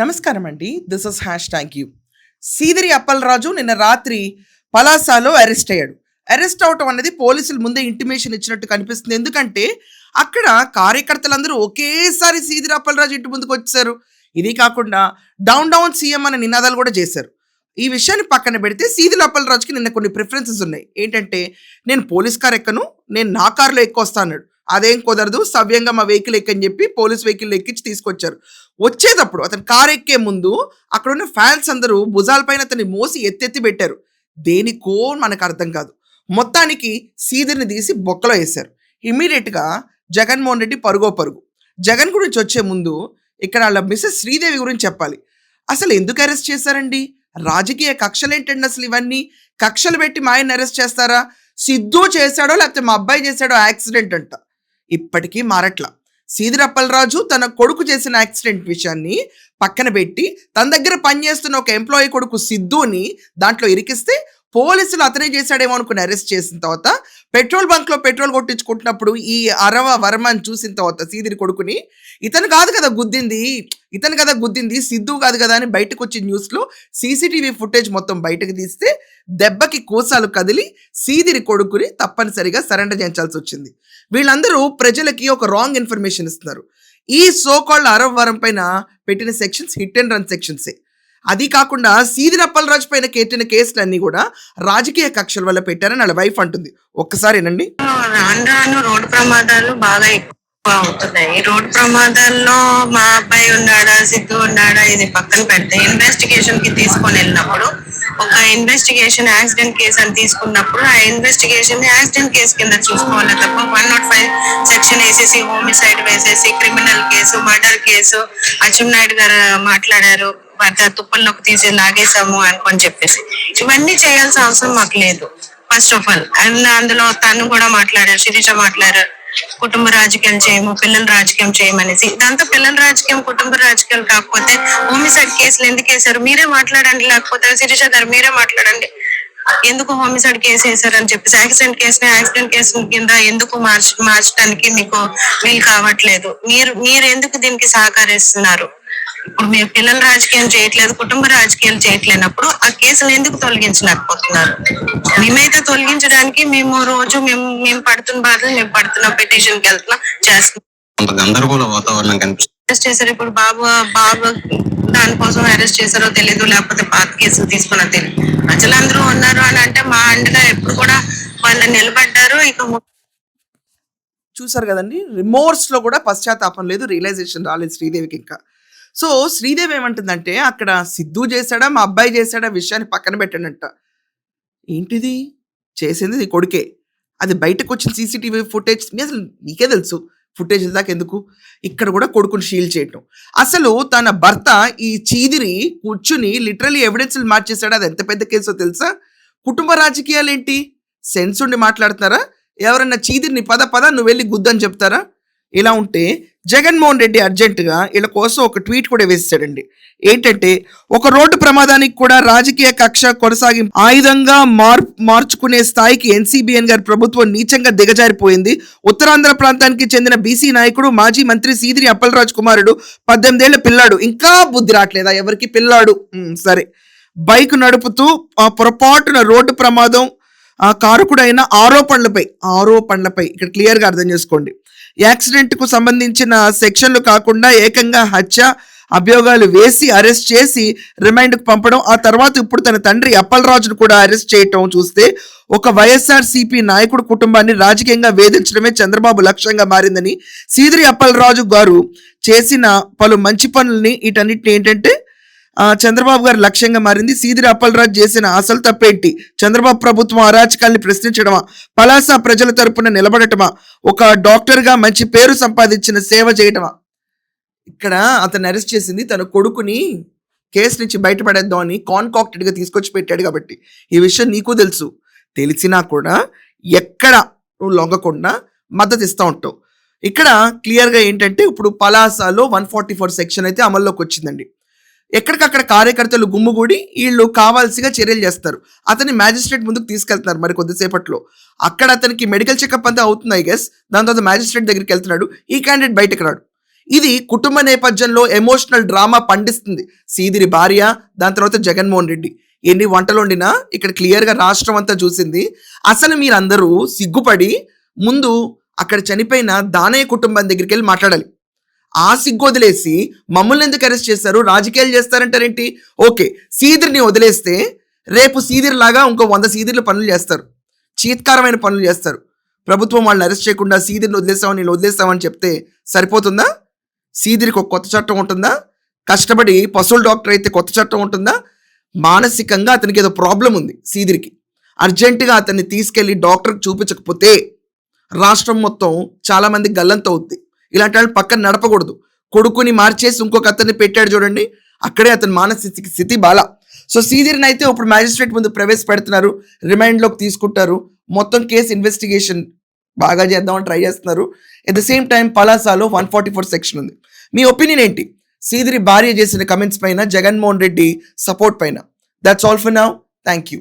నమస్కారం అండి. This is hash tag you. Seediri Appalaraju నిన్న రాత్రి పలాసాలో అరెస్ట్ అయ్యాడు. అరెస్ట్ అవటం అనేది పోలీసులు ముందే ఇంటిమేషన్ ఇచ్చినట్టు కనిపిస్తుంది. ఎందుకంటే అక్కడ కార్యకర్తలందరూ ఒకేసారి సీదిరి అప్పలరాజు ఇంటి ముందుకు వచ్చారు. ఇది కాకుండా డౌన్ డౌన్ సీఎం అనే నినాదాలు కూడా చేశారు. ఈ విషయాన్ని పక్కన పెడితే సీదిరి అప్పలరాజుకి నిన్న కొన్ని ప్రిఫరెన్సెస్ ఉన్నాయి. ఏంటంటే, నేను పోలీస్ కార్ ఎక్కను, నేను నా కారులో ఎక్కువస్తా అన్నాడు. అదేం కుదరదు, సవ్యంగా మా వెహికల్ ఎక్కని చెప్పి పోలీస్ వెహికల్ ఎక్కించి తీసుకొచ్చారు. వచ్చేటప్పుడు అతను కారు ఎక్కే ముందు అక్కడున్న ఫ్యాన్స్ అందరూ భుజాలపైన అతన్ని మోసి ఎత్తెత్తి పెట్టారు. దేనికో మనకు అర్థం కాదు. మొత్తానికి సీదిరిని తీసి బొక్కలో వేశారు. ఇమ్మీడియట్గా జగన్మోహన్ రెడ్డి పరుగో పరుగు. జగన్ గురించి వచ్చే ముందు ఇక్కడ వాళ్ళ మిసెస్ శ్రీదేవి గురించి చెప్పాలి. అసలు ఎందుకు అరెస్ట్ చేశారండి? రాజకీయ కక్షలేంటండి అసలు ఇవన్నీ? కక్షలు పెట్టి మా ఆయన అరెస్ట్ చేస్తారా? సిద్ధు చేశాడో లేకపోతే మా అబ్బాయి చేశాడో యాక్సిడెంట్ అంట. ఇప్పటికీ మారట్ల. సీదిరి అప్పలరాజు తన కొడుకు చేసిన యాక్సిడెంట్ విషయాన్ని పక్కన పెట్టి తన దగ్గర పనిచేస్తున్న ఒక ఎంప్లాయీ కొడుకు సిద్ధుని దాంట్లో ఇరికిస్తే పోలీసులు అతనే చేశాడేమో అనుకుని అరెస్ట్ చేసిన తర్వాత పెట్రోల్ బంక్ లో పెట్రోల్ కొట్టించుకుంటున్నప్పుడు ఈ అరవ వర్మని చూసిన తర్వాత సీదిరి కొడుకుని ఇతను కాదు కదా గుద్దింది సిద్ధు కాదు కదా అని బయటకు వచ్చిన న్యూస్ లో సీసీటీవీ ఫుటేజ్ మొత్తం బయటకు తీస్తే దెబ్బకి కోసాలు కదిలి సీదిరి కొడుకుని తప్పనిసరిగా సరెండర్ చేయించాల్సి వచ్చింది. వీళ్ళందరూ ప్రజలకి ఒక రాంగ్ ఇన్ఫర్మేషన్ ఇస్తున్నారు. ఈ సోకాల్డ్ అరవ వరం పైన పెట్టిన సెక్షన్స్ హిట్ అండ్ రన్ సెక్షన్సే. అది కాకుండా సీదిరి అప్పలరాజు పైన పెట్టిన కేసులన్నీ కూడా రాజకీయ కక్షల వల్ల పెట్టారని వాళ్ళ వైఫ్ అంటుంది. ఒక్కసారి ఏనండి. రాను రాను రోడ్డు ప్రమాదాలు బాగా ఎక్కువ అవుతున్నాయి. రోడ్డు ప్రమాదాల్లో మా అబ్బాయి ఉన్నాడా, సిద్ధు ఉన్నాడా, ఇది పక్కన పెడితే ఇన్వెస్టిగేషన్ కి తీసుకొని వెళ్ళినప్పుడు ఒక ఇన్వెస్టిగేషన్ యాక్సిడెంట్ కేసు అని తీసుకున్నప్పుడు ఆ ఇన్వెస్టిగేషన్ యాక్సిడెంట్ కేసు కింద చూసుకోవాలి తప్ప 105 సెక్షన్ వేసేసి హోమిసైడ్ వేసేసి criminal case, murder case, Atchannaidu గారు మాట్లాడారు భర్త తుప్పల్లోకి తీసి లాగేశాము అనుకొని చెప్పేసి ఇవన్నీ చేయాల్సిన అవసరం మాకు లేదు. ఫస్ట్ ఆఫ్ ఆల్ అందులో తను కూడా మాట్లాడారు, శిరీష మాట్లాడారు, కుటుంబ రాజకీయాలు చేయము, పిల్లల రాజకీయం చేయమనేసి. ఇదంతా పిల్లల రాజకీయం, కుటుంబ రాజకీయాలు కాకపోతే హోమిసైడ్ కేసులు ఎందుకు వేశారు మీరే మాట్లాడండి, లేకపోతే శిరీష గారు మీరే మాట్లాడండి. ఎందుకు హోమిసైడ్ కేసు వేశారని చెప్పేసి యాక్సిడెంట్ కేసు కింద ఎందుకు మార్చడానికి మీకు వీలు కావట్లేదు? మీరు ఎందుకు దీనికి సహకరిస్తున్నారు? ఇప్పుడు మీరు పిల్లల రాజకీయం చేయట్లేదు, కుటుంబ రాజకీయాలు చేయట్లేనప్పుడు ఆ కేసులు ఎందుకు తొలగించలేకపోతున్నారు? మేమైతే తొలగించడానికి మేము రోజు మేము పడుతున్న బాధలు, మేము పడుతున్న పిటిషన్ కి వెళ్తున్నాం, చేస్తున్నాం. గందరగోళ వాతావరణం అరెస్ట్ చేశారు. ఇప్పుడు బాబు దానికోసం అరెస్ట్ చేశారో తెలీదు, లేకపోతే పాత కేసులు తీసుకున్నా తెలియదు. ప్రజలందరూ ఉన్నారు అని అంటే మా అండగా ఎప్పుడు కూడా వాళ్ళు నిలబడ్డారు. ఇక చూసారు కదండి, రిమోర్స్ లో కూడా పశ్చాత్తాపం లేదు, రియలైజేషన్ రాలేదు శ్రీదేవికి ఇంకా. సో శ్రీదేవి ఏమంటుందంటే, అక్కడ సిద్ధు చేశాడా మా అబ్బాయి చేశాడా విషయాన్ని పక్కన పెట్టాడంట. ఏంటిది చేసింది నీ కొడుకే, అది బయటకు వచ్చిన సీసీటీవీ ఫుటేజ్ అసలు నీకే తెలుసు. ఫుటేజ్ దాకా ఎందుకు? ఇక్కడ కూడా కొడుకుని షీల్ చేయటం. అసలు తన భర్త ఈ చీదిరి కూర్చుని లిటరలీ ఎవిడెన్స్లు మార్చేశాడు. అది ఎంత పెద్ద కేసో తెలుసా? కుటుంబ రాజకీయాలు ఏంటి? సెన్స్ ఉండి మాట్లాడుతున్నారా? ఎవరన్నా చీదిరిని పద నువ్వు వెళ్ళి గుద్దని చెప్తారా? ఇలా ఉంటే జగన్మోహన్ రెడ్డి అర్జెంటుగా వీళ్ళ కోసం ఒక ట్వీట్ కూడా వేసాడండి. ఏంటంటే, ఒక రోడ్డు ప్రమాదానికి కూడా రాజకీయ కక్ష కొనసాగి ఆయుధంగా మార్చుకునే స్థాయికి ఎన్సీబీఎన్ గారి ప్రభుత్వం నీచంగా దిగజారిపోయింది. ఉత్తరాంధ్ర ప్రాంతానికి చెందిన బీసీ నాయకుడు మాజీ మంత్రి సీదిరి అప్పలరాజు కుమారుడు 18 ఏళ్ల పిల్లాడు. ఇంకా బుద్ధి రావట్లేదా ఎవరికి? పిల్లాడు సరే, బైక్ నడుపుతూ పొరపాటున రోడ్డు ప్రమాదం కారకుడైన ఆరోపణలపై ఇక్కడ క్లియర్గా అర్థం చేసుకోండి. యాక్సిడెంట్ కు సంబంధించిన సెక్షన్లు కాకుండా ఏకంగా హత్య అభియోగాలు వేసి అరెస్ట్ చేసి రిమైండ్ కు పంపడం, ఆ తర్వాత ఇప్పుడు తన తండ్రి అప్పలరాజును కూడా అరెస్ట్ చేయటం చూస్తే ఒక వైఎస్ఆర్సీపీ నాయకుడు కుటుంబాన్ని రాజకీయంగా వేధించడమే చంద్రబాబు లక్ష్యంగా మారిందని, సీదిరి అప్పలరాజు గారు చేసిన పలు మంచి పనుల్ని వీటన్నిటిని ఏంటంటే చంద్రబాబు గారు లక్ష్యంగా మారింది. సీదిరి అప్పలరాజు చేసిన అసలు తప్పేంటి? చంద్రబాబు ప్రభుత్వం అరాచకాల్ని ప్రశ్నించడమా? పలాస ప్రజల తరపున నిలబడటమా? ఒక డాక్టర్ గా మంచి పేరు సంపాదించిన సేవ చేయటమా? ఇక్కడ అతను అరెస్ట్ చేసింది తన కొడుకుని కేసు నుంచి బయటపడేద్దాం అని కాన్కాక్టెడ్ గా తీసుకొచ్చి పెట్టాడు కాబట్టి ఈ విషయం నీకు తెలుసు. తెలిసినా కూడా ఎక్కడ నువ్వు లొంగకుండా మద్దతు ఇస్తూ ఉంటావు. ఇక్కడ క్లియర్గా ఏంటంటే, ఇప్పుడు పలాసలో 144 సెక్షన్ అయితే అమల్లోకి వచ్చిందండి. ఎక్కడికక్కడ కార్యకర్తలు గుమ్ముగూడి వీళ్ళు కావాల్సిగా చర్యలు చేస్తారు. అతన్ని మ్యాజిస్ట్రేట్ ముందుకు తీసుకెళ్తున్నారు మరి కొద్దిసేపట్లో. అక్కడ అతనికి మెడికల్ చెకప్ అంతా అవుతుంది ఐ గెస్. దాని తర్వాత మ్యాజిస్ట్రేట్ దగ్గరికి వెళ్తున్నాడు. ఈ క్యాండిడేట్ బయటకు రాడు. ఇది కుటుంబ నేపథ్యంలో ఎమోషనల్ డ్రామా పండిస్తుంది సీదిరి భార్య, దాని తర్వాత జగన్మోహన్ రెడ్డి. ఎన్ని వంటలు వండినా ఇక్కడ క్లియర్గా రాష్ట్రం అంతా చూసింది. అసలు మీరందరూ సిగ్గుపడి ముందు అక్కడ చనిపోయిన దానయ్య కుటుంబం దగ్గరికి వెళ్ళి మాట్లాడాలి. ఆ సిగ్గు వదిలేసి మమ్మల్ని ఎందుకు అరెస్ట్ చేస్తారు, రాజకీయాలు చేస్తారంటారేంటి? ఓకే, సీదిరిని వదిలేస్తే రేపు సీదిరి లాగా ఇంకో 100 సీదిర్లు పనులు చేస్తారు, చీత్కారమైన పనులు చేస్తారు. ప్రభుత్వం వాళ్ళని అరెస్ట్ చేయకుండా సీదిరిని వదిలేస్తామని నేను వదిలేస్తామని చెప్తే సరిపోతుందా? సీదిరికి ఒక కొత్త చట్టం ఉంటుందా? కష్టపడి పశువుల డాక్టర్ అయితే కొత్త చట్టం ఉంటుందా? మానసికంగా అతనికి ఏదో ప్రాబ్లం ఉంది సీదిరికి. అర్జెంటుగా అతన్ని తీసుకెళ్లి డాక్టర్కి చూపించకపోతే రాష్ట్రం మొత్తం చాలా మంది గల్లంత అవుద్ది. ఇలాంటి వాళ్ళు పక్కన నడపకూడదు. కొడుకుని మార్చేసి ఇంకొక అతన్ని పెట్టాడు చూడండి, అక్కడే అతని మానసిక స్థితి బాల. సో సీదిరిని అయితే ఇప్పుడు మ్యాజిస్ట్రేట్ ముందు ప్రవేశపెడుతున్నారు, రిమైండ్లోకి తీసుకుంటారు. మొత్తం కేసు ఇన్వెస్టిగేషన్ బాగా చేద్దామని ట్రై చేస్తున్నారు. ఎట్ ద సేమ్ టైం పలాసాలో 144 సెక్షన్ ఉంది. మీ ఒపీనియన్ ఏంటి సీదిరి భార్య చేసిన కమెంట్స్ పైన, జగన్మోహన్ రెడ్డి సపోర్ట్ పైన? That's all for now. Thank you.